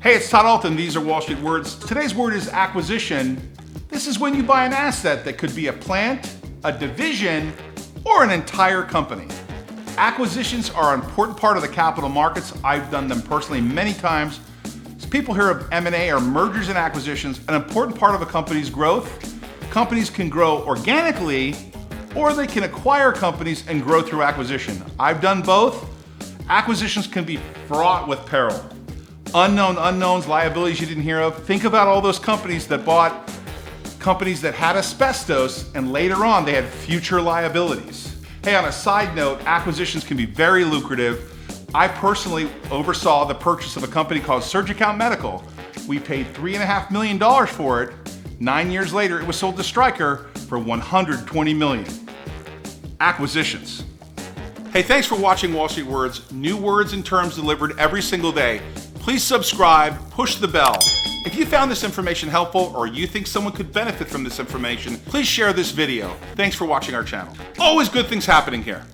Hey, it's Todd Ault, and these are Wall Street Words. Today's word is acquisition. This is when you buy an asset that could be a plant, a division, or an entire company. Acquisitions are an important part of the capital markets. I've done them personally many times. As people hear of M&A or mergers and acquisitions, an important part of a company's growth. Companies can grow organically, or they can acquire companies and grow through acquisition. I've done both. Acquisitions can be fraught with peril. Unknown unknowns, liabilities you didn't hear of. Think about all those companies that bought companies that had asbestos and later on they had future liabilities. Hey, on a side note, acquisitions can be very lucrative. I personally oversaw the purchase of a company called Surgicount Medical. We paid $3.5 million for it. 9 years later, it was sold to Stryker for $120 million. Acquisitions. Hey, thanks for watching Wall Street Words. New words and terms delivered every single day. Please subscribe, push the bell. If you found this information helpful or you think someone could benefit from this information, please share this video. Thanks for watching our channel. Always good things happening here.